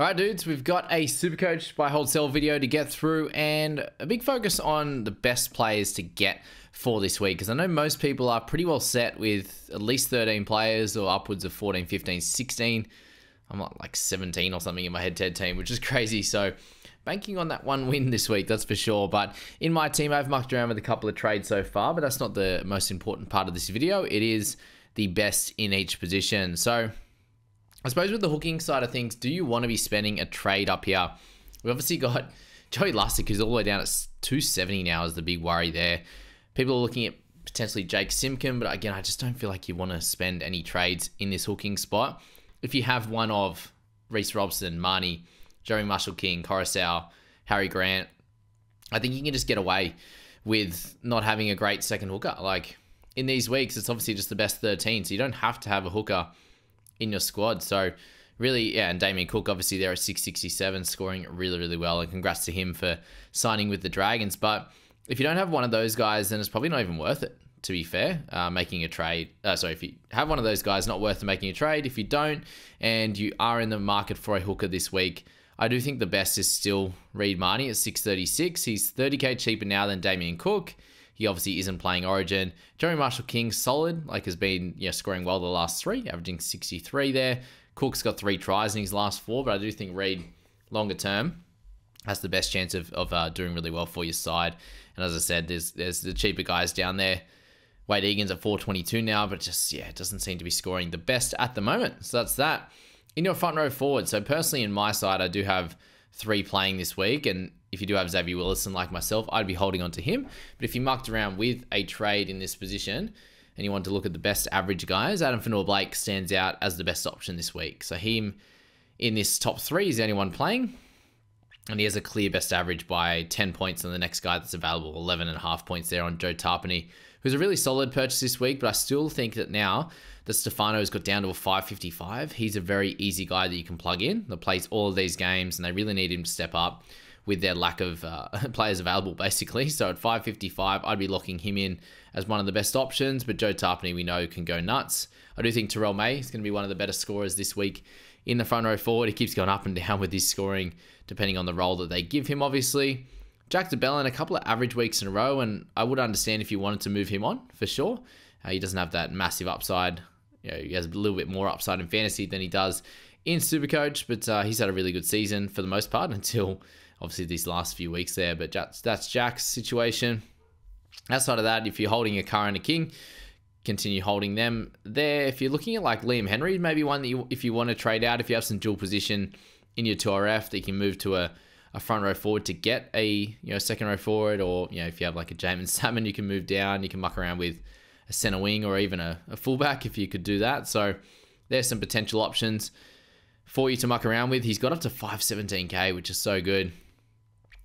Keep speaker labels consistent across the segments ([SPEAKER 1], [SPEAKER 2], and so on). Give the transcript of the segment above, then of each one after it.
[SPEAKER 1] All right, dudes, we've got a Supercoach buy, hold, sell video to get through and a big focus on the best players to get for this week, because I know most people are pretty well set with at least 13 players or upwards of 14, 15, 16. I'm like 17 or something in my head-to-head team, which is crazy. So banking on that one win this week, that's for sure. But in my team, I've mucked around with a couple of trades so far, but that's not the most important part of this video. It is the best in each position. So I suppose with the hooking side of things, do you want to be spending a trade up here? We obviously got Joey Lussick, who's all the way down at 270 now, is the big worry there. People are looking at potentially Jake Simpkin, but again, I just don't feel like you want to spend any trades in this hooking spot. If you have one of Reece Robson, Marnie, Jeremy Marshall-King, Coruscant, Harry Grant, I think you can just get away with not having a great second hooker. Like in these weeks, it's obviously just the best 13, so you don't have to have a hooker in your squad. So really, yeah, and Damien Cook obviously there at 667, scoring really, really well, and congrats to him for signing with the Dragons. But if you don't have one of those guys, then it's probably not even worth it, to be fair, making a trade. If you have one of those guys, not worth making a trade. If you don't, and you are in the market for a hooker this week, I do think the best is still Reed Marnie at 636. He's 30k cheaper now than Damien Cook. He obviously isn't playing Origin. Jeremy Marshall-King, solid, has been scoring well the last three, averaging 63 there. Cook's got 3 tries in his last 4, but I do think Reed, longer term, has the best chance of doing really well for your side. And as I said, there's the cheaper guys down there. Wade Egan's at 422 now, but just, it doesn't seem to be scoring the best at the moment. So that's that. In your front row forward, so personally in my side, I do have 3 playing this week, and if you do have Xavier Willison like myself, I'd be holding on to him. But if you mucked around with a trade in this position and you want to look at the best average guys, Adam Fanua-Blake stands out as the best option this week. So him in this top 3 is the only one playing, and he has a clear best average by 10 points on the next guy that's available, 11.5 points there on Joe Tarpany, who's a really solid purchase this week. But I still think that now that Stefano's got down to a 555, he's a very easy guy that you can plug in that plays all of these games, and they really need him to step up with their lack of players available, basically. So at 555, I'd be locking him in as one of the best options, but Joe Tarpany, we know, can go nuts. I do think Terrell May is going to be one of the better scorers this week in the front row forward. He keeps going up and down with his scoring, depending on the role that they give him, obviously. Jack DeBellin, a couple of average weeks in a row, and I would understand if you wanted to move him on, for sure. He doesn't have that massive upside. He has a little bit more upside in fantasy than he does in Supercoach, but he's had a really good season for the most part until obviously these last few weeks there. But that's Jack's situation. Outside of that, if you're holding a Carr and a King, continue holding them there. If you're looking at like Liam Henry, maybe one that if you want to trade out, if you have some dual position in your 2RF, that you can move to a front row forward to get a second row forward, or if you have like a Jamin Salmon, you can move down. You can muck around with a center wing or even a fullback if you could do that. So there's some potential options for you to muck around with. He's got up to 517k, which is so good.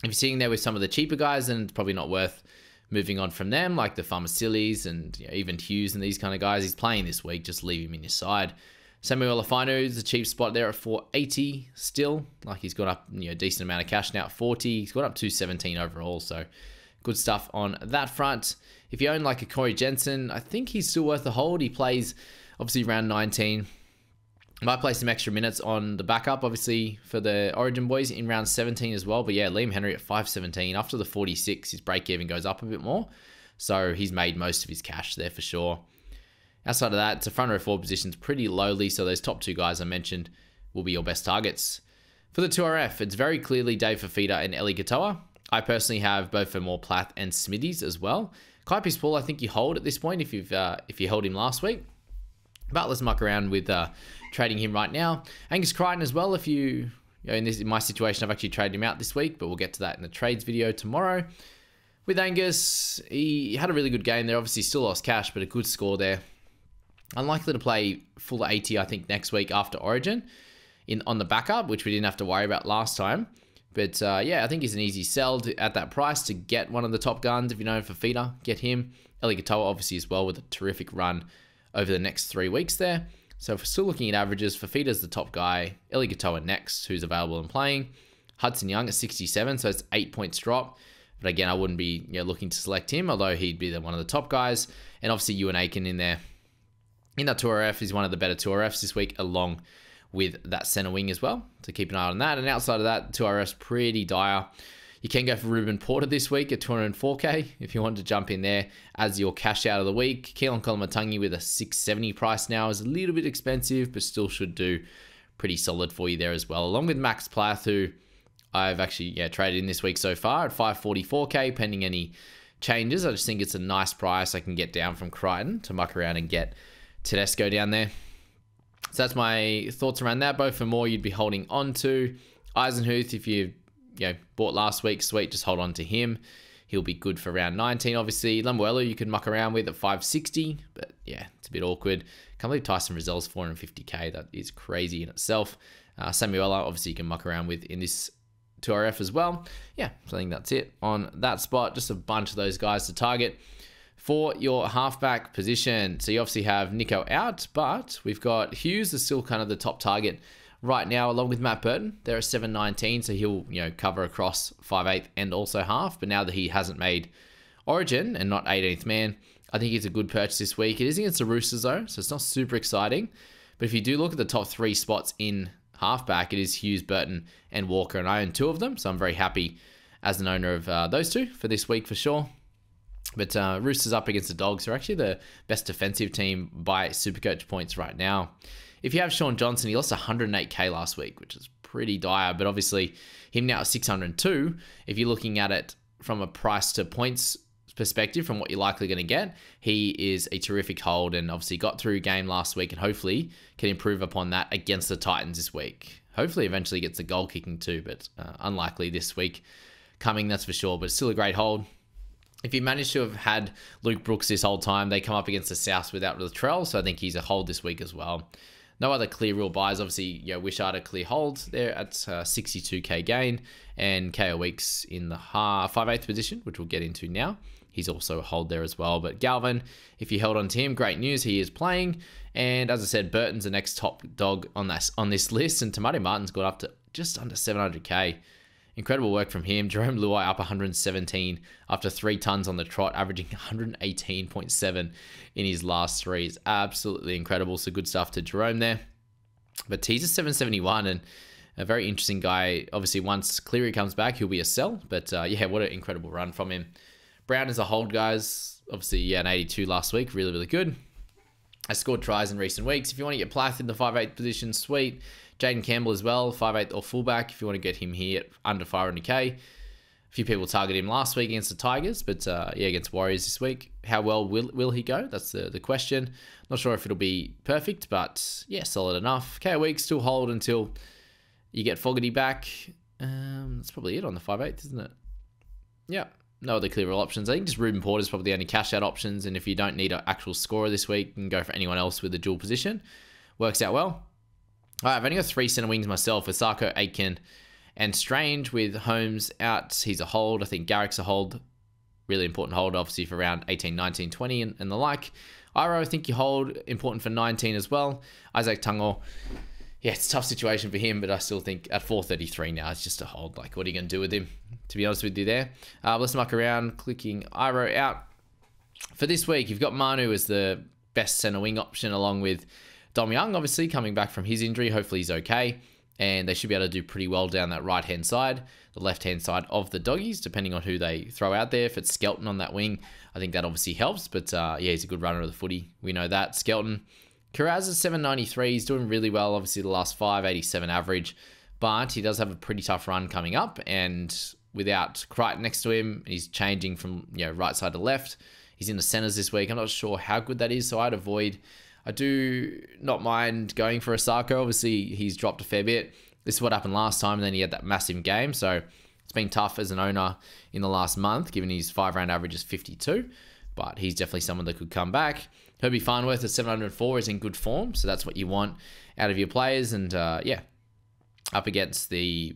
[SPEAKER 1] If you're sitting there with some of the cheaper guys, then it's probably not worth moving on from them, like the Pharmacillis and even Hughes and these kind of guys. He's playing this week, just leave him in your side. Samuel Olafino is a cheap spot there at 480 still. Like he's got up a decent amount of cash now at 40. He's got up 217 overall, so good stuff on that front. If you own like a Corey Jensen, I think he's still worth a hold. He plays obviously round 19. Might play some extra minutes on the backup, obviously, for the Origin boys in round 17 as well. But yeah, Liam Henry at 517. After the 46, his break-even goes up a bit more. So he's made most of his cash there for sure. Outside of that, it's a front row forward positions pretty lowly. So those top 2 guys I mentioned will be your best targets. For the 2RF, it's very clearly Dave Fafita and Eli Katoa. I personally have both for more Plath and Smithies as well. Kai Pearce-Paul, I think you hold at this point if you held him last week. But let's muck around with trading him right now. Angus Crichton as well. If in my situation, I've actually traded him out this week, but we'll get to that in the trades video tomorrow. With Angus, he had a really good game there. Obviously, still lost cash, but a good score there. Unlikely to play full 80, I think, next week after Origin on the backup, which we didn't have to worry about last time. But I think he's an easy sell at that price to get one of the top guns. If you know him for feeder, get him. Eli Katoa, obviously, as well, with a terrific run over the next 3 weeks there. So if we're still looking at averages, Fafita's the top guy. Eli Katoa next, who's available and playing. Hudson Young at 67, so it's 8 points drop. But again, I wouldn't be looking to select him, although he'd be one of the top guys. And obviously Ewan Aiken in there. In that 2RF, he's one of the better 2RFs this week, along with that center wing as well. So keep an eye on that. And outside of that, 2RS pretty dire. You can go for Ruben Porter this week at 204k if you want to jump in there as your cash out of the week. Keelan Kolomatangi with a 670 price now is a little bit expensive, but still should do pretty solid for you there as well. Along with Max Plath, who I've actually traded in this week so far at 544k, pending any changes. I just think it's a nice price. I can get down from Crichton to muck around and get Tedesco down there. So that's my thoughts around that. Both for more you'd be holding on to. Eisenhuth, if you bought last week, sweet, just hold on to him. He'll be good for round 19, obviously. Lemuelu you could muck around with at 560, but yeah, it's a bit awkward. Can't believe Tyson Rizal's 450k. That is crazy in itself. Samuela, obviously, you can muck around with in this 2RF as well. Yeah, so I think that's it on that spot. Just a bunch of those guys to target for your halfback position. So you obviously have Nico out, but we've got Hughes is still kind of the top target right now, along with Matt Burton. They're at 719, so he'll cover across 5/8 and also half. But now that he hasn't made Origin and not 18th man, I think it's a good purchase this week. It is against the Roosters though, so it's not super exciting. But if you do look at the top 3 spots in halfback, it is Hughes, Burton, and Walker, and I own 2 of them, so I'm very happy as an owner of those 2 for this week for sure. But Roosters up against the Dogs, who are actually the best defensive team by Supercoach points right now. If you have Sean Johnson, he lost 108k last week, which is pretty dire, but obviously him now at 602, if you're looking at it from a price to points perspective, from what you're likely going to get, he is a terrific hold and obviously got through a game last week and hopefully can improve upon that against the Titans this week. Hopefully eventually gets the goal kicking too, but unlikely this week coming, that's for sure, but still a great hold. If you manage to have had Luke Brooks this whole time, they come up against the Souths without Latrell, so I think he's a hold this week as well. No other clear real buys. Obviously, Wishart a clear hold there at 62k gain, and KO Weeks in the 5/8 position, which we'll get into now. He's also a hold there as well. But Galvin, if you held on to him, great news. He is playing, and as I said, Burton's the next top dog on this list, and Tamati Martin's got up to just under 700k. Incredible work from him. Jerome Luai up 117 after 3 tons on the trot, averaging 118.7 in his last 3. Is absolutely incredible. So good stuff to Jerome there. But he's a 771 and a very interesting guy. Obviously, once Cleary comes back, he'll be a sell. But yeah, what an incredible run from him. Brown is a hold, guys. Obviously, an 82 last week. Really, really good. I scored tries in recent weeks. If you want to get Plath in the 5/8 position, sweet. Jaden Campbell as well, 5/8 or fullback, if you want to get him here at under 500k. A few people targeted him last week against the Tigers, but against Warriors this week. How well will he go? That's the question. Not sure if it'll be perfect, but yeah, solid enough. KO Weeks still hold until you get Fogarty back. That's probably it on the 5/8, isn't it? Yeah. No other clear options. I think just Ruben Porter is probably the only cash out options. And if you don't need an actual scorer this week, you can go for anyone else with a dual position. Works out well. All right, I've only got 3 center wings myself with Sarko, Aitken, and Strange with Holmes out. He's a hold. I think Garrick's a hold. Really important hold, obviously, for around 18, 19, 20 and the like. Iro, I think you hold. Important for 19 as well. Isaac Tungo. Yeah, it's a tough situation for him, but I still think at 433 now, it's just a hold. Like, what are you going to do with him, to be honest with you there? Let's muck around, clicking Iro out. For this week, you've got Manu as the best center wing option, along with Dom Young, obviously, coming back from his injury. Hopefully he's okay. And they should be able to do pretty well down that right-hand side, the left-hand side of the Doggies, depending on who they throw out there. If it's Skelton on that wing, I think that obviously helps. But yeah, he's a good runner of the footy. We know that. Skelton. Kiraz is 793. He's doing really well, obviously, the last 587 average. But he does have a pretty tough run coming up. And without Crichton next to him, and he's changing from right side to left. He's in the centers this week. I'm not sure how good that is, so I'd avoid. I do not mind going for a Sarko. Obviously, he's dropped a fair bit. This is what happened last time, and then he had that massive game. So it's been tough as an owner in the last month, given his 5-round average is 52. But he's definitely someone that could come back. Herbie Farnworth at 704 is in good form, so that's what you want out of your players. And yeah, up against their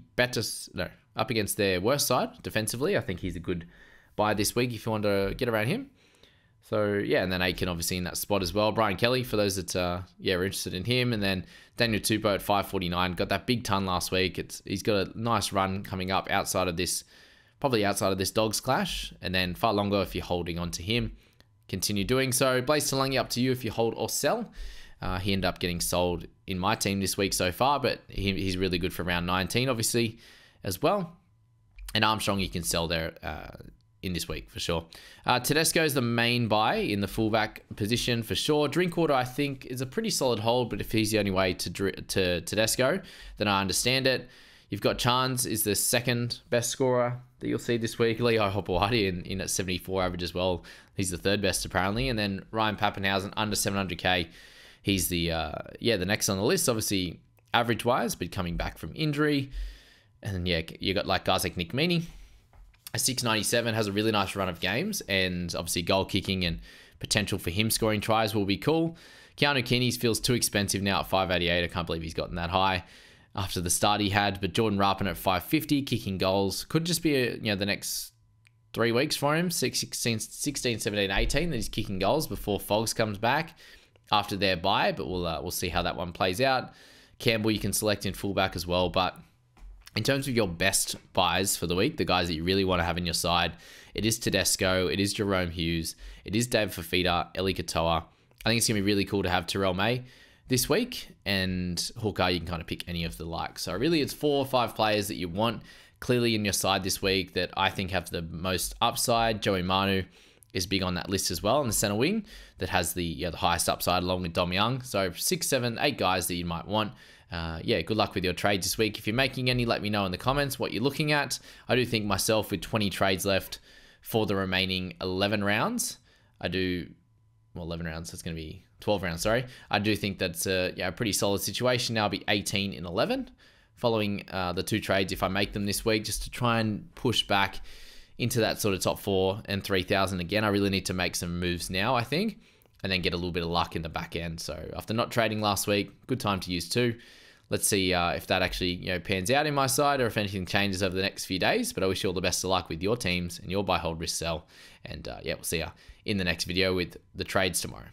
[SPEAKER 1] worst side defensively, I think he's a good buy this week if you want to get around him. So yeah, and then Aiken obviously in that spot as well. Brian Kelly for those that are interested in him, and then Daniel Tupou at 549 got that big ton last week. He's got a nice run coming up outside of this, probably outside of this Dogs clash, and then far longer if you're holding on to him. Continue doing so. Blaze Talangi up to you if you hold or sell. He ended up getting sold in my team this week so far, but he's really good for round 19, obviously, as well. And Armstrong you can sell there in this week for sure. Tedesco is the main buy in the fullback position for sure. Drinkwater, I think, is a pretty solid hold, but if he's the only way to Tedesco, then I understand it. You've got Chance is the second best scorer that you'll see this week. Lehigh Hopewadi in at 74 average as well. He's the third best apparently. And then Ryan Pappenhausen under 700k. He's the next on the list, obviously average wise, but coming back from injury. And then you got like guys like Nick Meaney. A 697 has a really nice run of games, and obviously goal kicking and potential for him scoring tries will be cool. Keanu Keeney feels too expensive now at 588. I can't believe he's gotten that high after the start he had. But Jordan Rapin at 550, kicking goals. Could just be the next 3 weeks for him, 16, 17, 18, that he's kicking goals before Fogs comes back after their bye. But we'll see how that one plays out. Campbell you can select in fullback as well, but in terms of your best buys for the week, the guys that you really want to have in your side, it is Tedesco, it is Jerome Hughes, it is Dave Fafita, Eli Katoa. I think it's going to be really cool to have Terrell May this week, and Hooker, you can kind of pick any of the likes. So really it's 4 or 5 players that you want clearly in your side this week that I think have the most upside. Joey Manu is big on that list as well in the center wing that has the highest upside along with Dom Young. So 6, 7, 8 guys that you might want. Good luck with your trades this week. If you're making any, let me know in the comments what you're looking at. I do think myself with 20 trades left for the remaining 11 rounds. 11 rounds. That's going to be 12 rounds, sorry. I do think that's a pretty solid situation. Now I'll be 18 in 11 following the 2 trades if I make them this week, just to try and push back into that sort of top 4 and 3,000 again. I really need to make some moves now, I think, and then get a little bit of luck in the back end. So after not trading last week, good time to use 2. Let's see if that actually pans out in my side or if anything changes over the next few days. But I wish you all the best of luck with your teams and your buy, hold, risk, sell. And we'll see you in the next video with the trades tomorrow.